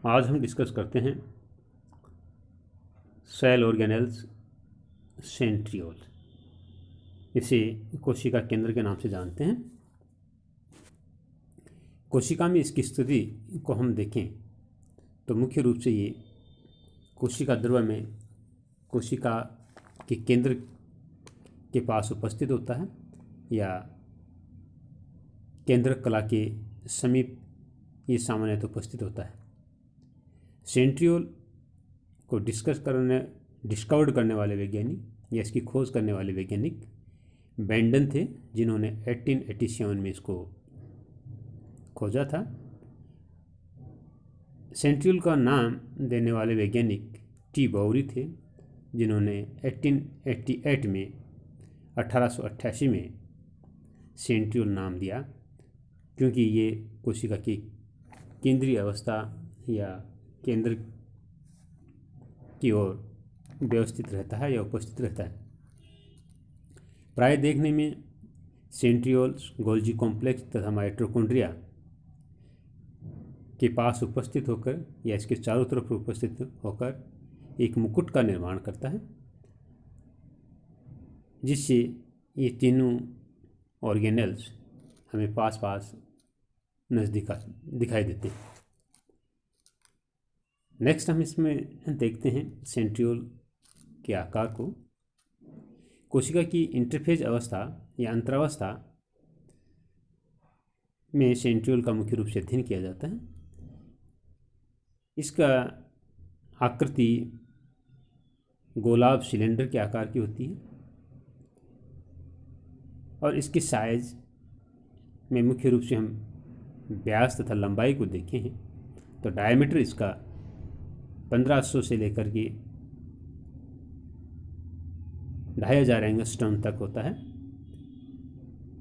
आज हम डिस्कस करते हैं सेल ऑर्गेनेल्स सेंट्रियोल। इसे कोशिका केंद्र के नाम से जानते हैं। कोशिका में इसकी स्थिति को हम देखें तो मुख्य रूप से ये कोशिका द्रव्य में कोशिका के केंद्र के पास उपस्थित होता है या केंद्र कला के समीप ये सामान्यतः उपस्थित होता है। सेंट्रियोल को डिस्कवर्ड करने वाले वैज्ञानिक या इसकी खोज करने वाले वैज्ञानिक बेंडन थे, जिन्होंने 1887 में इसको खोजा था। सेंट्रियोल का नाम देने वाले वैज्ञानिक टी बाउरी थे, जिन्होंने 1888 में 1888 में सेंट्रियोल नाम दिया, क्योंकि ये कोशिका की केंद्रीय अवस्था या केंद्र की ओर व्यवस्थित रहता है या उपस्थित रहता है। प्राय देखने में सेंट्रियोल्स गोल्जी कॉम्प्लेक्स तथा माइटोकॉन्ड्रिया के पास उपस्थित होकर या इसके चारों तरफ उपस्थित होकर एक मुकुट का निर्माण करता है, जिससे ये तीनों ऑर्गेनेल्स हमें पास पास नज़दीक दिखाई देते हैं। नेक्स्ट हम इसमें देखते हैं सेंट्रियोल के आकार को। कोशिका की इंटरफेज अवस्था या अंतरावस्था में सेंट्रियोल का मुख्य रूप से अध्ययन किया जाता है। इसका आकृति गोलाभ सिलेंडर के आकार की होती है और इसके साइज में मुख्य रूप से हम व्यास तथा लंबाई को देखें हैं तो डायमीटर इसका 1500 से लेकर के 2500 एंगस्ट्रॉम तक होता है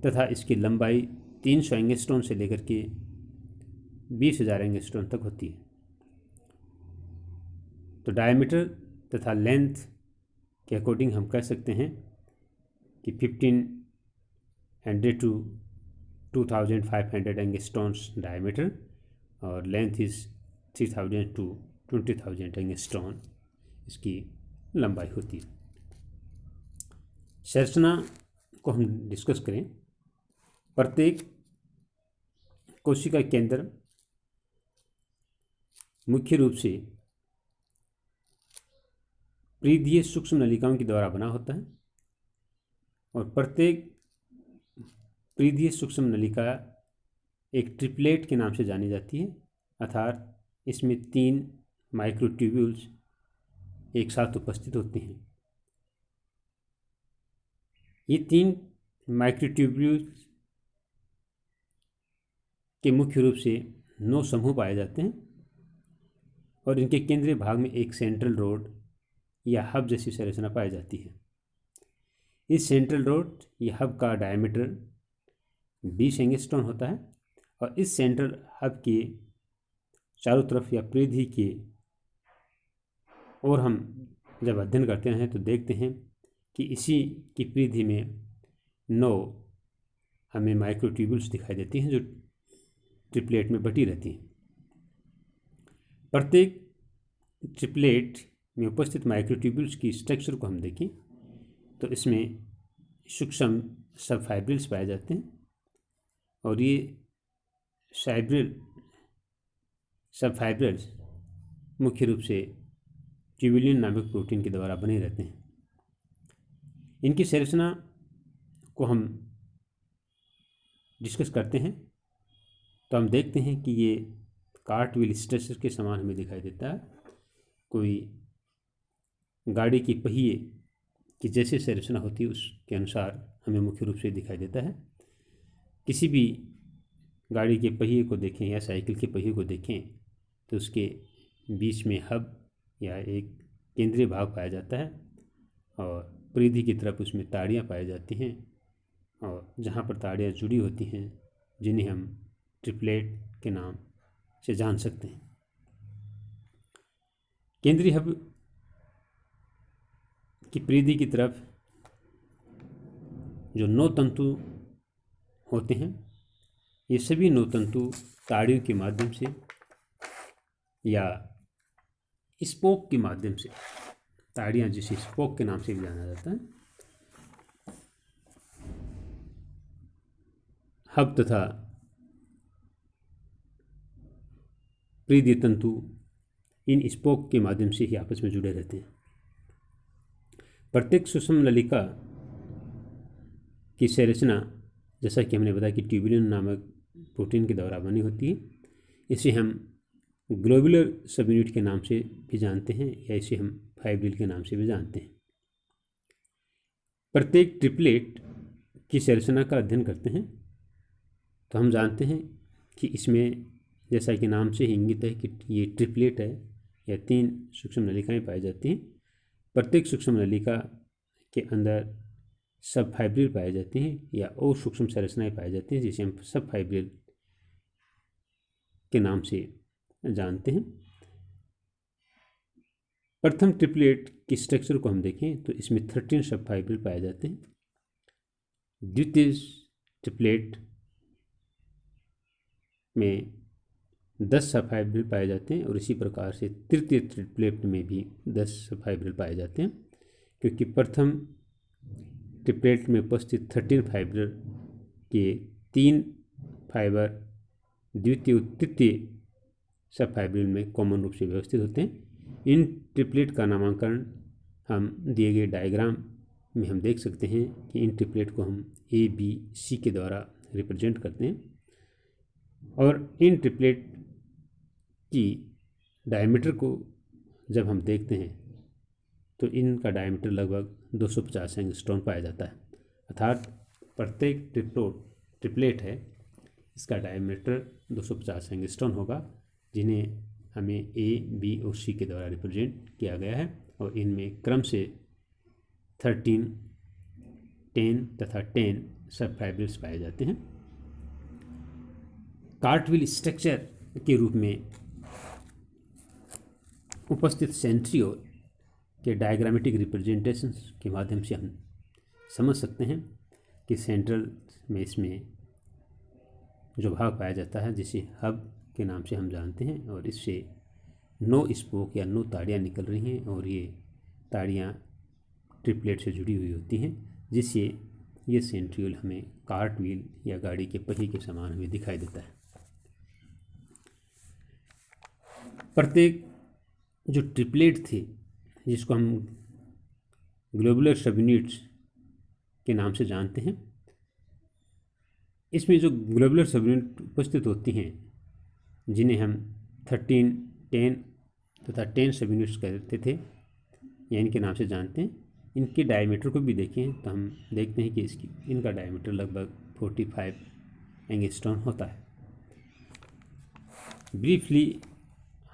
तथा इसकी लंबाई 300 एंगस्ट्रॉम से लेकर के 20,000 एंगस्ट्रॉम तक होती है। तो डायमीटर तथा लेंथ के अकॉर्डिंग हम कह सकते हैं कि 1500 to 2500 एंगस्ट्रॉम्स डायमीटर और लेंथ इज़ 3000 to 20,000 एंगस्ट्रॉम इसकी लंबाई होती है। संरचना को हम डिस्कस करें। प्रत्येक कोशिका केंद्र मुख्य रूप से परिधीय सूक्ष्म नलिकाओं के द्वारा बना होता है और प्रत्येक परिधीय सूक्ष्म नलिका एक ट्रिपलेट के नाम से जानी जाती है, अर्थात इसमें 3 माइक्रोट्यूब्यूल्स एक साथ उपस्थित होते हैं। ये 3 माइक्रोट्यूब्यूल्स के मुख्य रूप से 9 समूह पाए जाते हैं और इनके केंद्रीय भाग में एक सेंट्रल रोड या हब जैसी संरचना पाई जाती है। इस सेंट्रल रोड या हब का डायमीटर 20 एंगस्ट्रॉम होता है और इस सेंट्रल हब के चारों तरफ या परिधि के और हम जब अध्ययन करते हैं तो देखते हैं कि इसी की परिधि में 9 हमें माइक्रोट्यूब्यूल्स दिखाई देती हैं जो ट्रिपलेट में बटी रहती हैं। प्रत्येक ट्रिपलेट में उपस्थित माइक्रोट्यूब्यूल्स की स्ट्रक्चर को हम देखें तो इसमें सूक्ष्म सब फाइब्रिल्स पाए जाते हैं और ये सब फाइब्रिल्स मुख्य रूप से ट्यूबुलिन नामक प्रोटीन के द्वारा बने रहते हैं। इनकी संरचना को हम डिस्कस करते हैं तो हम देखते हैं कि ये कार्टव्हील स्ट्रक्चर के समान हमें दिखाई देता है। कोई गाड़ी की पहिए की जैसे संरचना होती है उसके अनुसार हमें मुख्य रूप से दिखाई देता है। किसी भी गाड़ी के पहिए को देखें या साइकिल के पहिए को देखें तो उसके बीच में हब या एक केंद्रीय भाग पाया जाता है और परिधि की तरफ उसमें ताड़ियाँ पाई जाती हैं और जहाँ पर ताड़ियाँ जुड़ी होती हैं जिन्हें हम ट्रिपलेट के नाम से जान सकते हैं। केंद्रीय हब की परिधि की तरफ जो 9 तंतु होते हैं, ये सभी 9 तंतु ताड़ियों के माध्यम से या स्पोक के माध्यम से, ताड़ियाँ जिसे स्पोक के नाम से भी जाना जाता है, हब तथा प्रीदि तंतु इन स्पोक के माध्यम से ही आपस में जुड़े रहते हैं। प्रत्येक सूक्ष्म नलिका की संरचना, जैसा कि हमने बताया कि ट्यूबुलिन नामक प्रोटीन के द्वारा बनी होती है। इसे हम ग्लोबुलर सब यूनिट के नाम से भी जानते हैं या इसे हम फाइब्रिल के नाम से भी जानते हैं। प्रत्येक ट्रिपलेट की संरचना का अध्ययन करते हैं तो हम जानते हैं कि इसमें, जैसा कि नाम से ही इंगित है कि ये ट्रिपलेट है या 3 सूक्ष्म नलिकाएं पाई जाती हैं। प्रत्येक सूक्ष्म नलिका के अंदर सब फाइब्रिल पाई जाती हैं या और सूक्ष्म संरचनाएं पाई जाती हैं जिसे हम सब फाइब्रिल के नाम से जानते हैं। प्रथम ट्रिपलेट की स्ट्रक्चर को हम देखें तो इसमें 13 सब फाइब्रिल पाए जाते हैं। द्वितीय ट्रिपलेट में 10 सब फाइब्रिल पाए जाते हैं और इसी प्रकार से तृतीय ट्रिपलेट में भी 10 सब फाइब्रिल पाए जाते हैं, क्योंकि प्रथम ट्रिपलेट में उपस्थित 13 फाइब्रिल के 3 फाइबर द्वितीय और तृतीय सब फाइब्रिल में कॉमन रूप से व्यवस्थित होते हैं। इन ट्रिपलेट का नामकरण हम दिए गए डायग्राम में हम देख सकते हैं कि इन ट्रिपलेट को हम ABC के द्वारा रिप्रेजेंट करते हैं और इन ट्रिपलेट की डायमीटर को जब हम देखते हैं तो इनका डायमीटर लगभग 250 एंगस्ट्रॉम पाया जाता है। अर्थात प्रत्येक ट्रिपलेट है, इसका डायमीटर 250 एंगस्ट्रॉम होगा, जिन्हें हमें A, B और C के द्वारा रिप्रेजेंट किया गया है और इनमें क्रम से 13, 10 तथा 10 सब फाइब्रिल्स पाए जाते हैं। कार्टविल स्ट्रक्चर के रूप में उपस्थित सेंट्रियोल के डायग्रामेटिक रिप्रेजेंटेशन के माध्यम से हम समझ सकते हैं कि सेंट्रल में इसमें जो भाग पाया जाता है जिसे हब के नाम से हम जानते हैं और इससे 9 स्पोक या 9 ताड़ियाँ निकल रही हैं और ये ताड़ियाँ ट्रिपलेट से जुड़ी हुई होती हैं, जिससे ये सेंट्रियोल हमें कार्ट व्हील या गाड़ी के पहिए के समान हमें दिखाई देता है। प्रत्येक जो ट्रिपलेट थे जिसको हम ग्लोबुलर सब यूनिट्स के नाम से जानते हैं, इसमें जो ग्लोबुलर सब यूनिट उपस्थित होती हैं जिन्हें हम 13, 10 तथा 10 सब यूनिट्स कहते थे या इनके नाम से जानते हैं, इनके डायमीटर को भी देखें तो हम देखते हैं कि इनका डायमीटर लगभग 45 एंगस्ट्रॉम होता है। ब्रीफली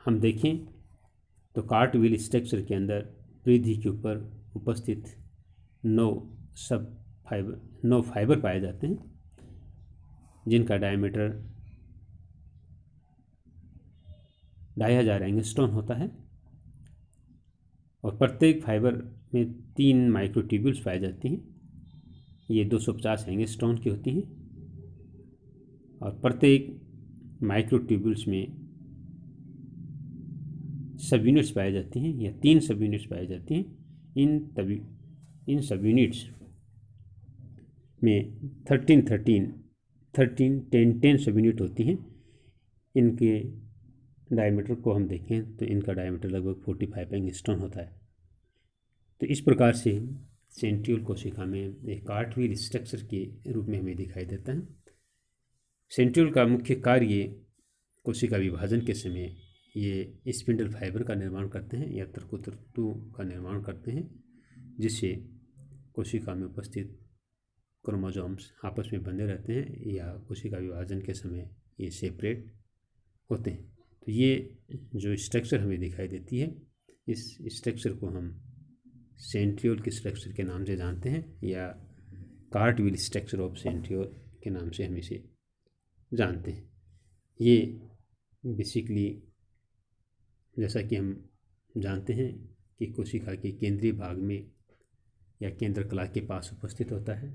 हम देखें तो कार्ट व्हील स्ट्रक्चर के अंदर परिधि के ऊपर उपस्थित 9 फाइबर पाए जाते हैं जिनका डायमीटर 2500 एंगस्ट्रॉम होता है और प्रत्येक फाइबर में 3 माइक्रोट्यूब्यूल्स पाई जाती हैं। ये 250 एंगस्ट्रॉम की होती हैं और प्रत्येक माइक्रोट्यूब्यूल्स में सब यूनिट्स पाई जाती हैं या 3 सब यूनिट्स पाई जाती हैं। इन सब यूनिट्स में 13, 10 सब यूनिट होती हैं। इनके डायमीटर को हम देखें तो इनका डायमीटर लगभग 45 एंगस्ट्रॉम होता है। तो इस प्रकार से सेंट्रियोल कोशिका में एक कार्ट व्हील स्ट्रक्चर के रूप में हमें दिखाई देता है। सेंट्रियोल का मुख्य कार्य कोशिका विभाजन के समय ये स्पिंडल फाइबर का निर्माण करते हैं या तंतु का निर्माण करते हैं, जिससे कोशिका में उपस्थित क्रोमोसोम्स आपस में बंधे रहते हैं या कोशिका विभाजन के समय ये सेपरेट होते हैं। तो ये जो स्ट्रक्चर हमें दिखाई देती है, इस स्ट्रक्चर को हम सेंट्रियोल के स्ट्रक्चर के नाम से जानते हैं या cart wheel structure of centriole के नाम से हम इसे जानते हैं। ये बेसिकली, जैसा कि हम जानते हैं कि कोशिका के केंद्रीय भाग में या केंद्र कला के पास उपस्थित होता है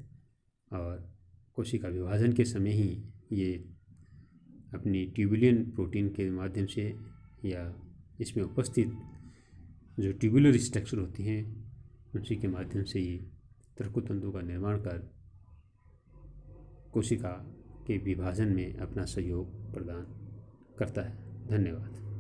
और कोशिका विभाजन के समय ही ये अपनी ट्यूबुलिन प्रोटीन के माध्यम से या इसमें उपस्थित जो ट्यूबुलर स्ट्रक्चर होती हैं उसी के माध्यम से ये तर्कतंतु का निर्माण कर कोशिका के विभाजन में अपना सहयोग प्रदान करता है। धन्यवाद।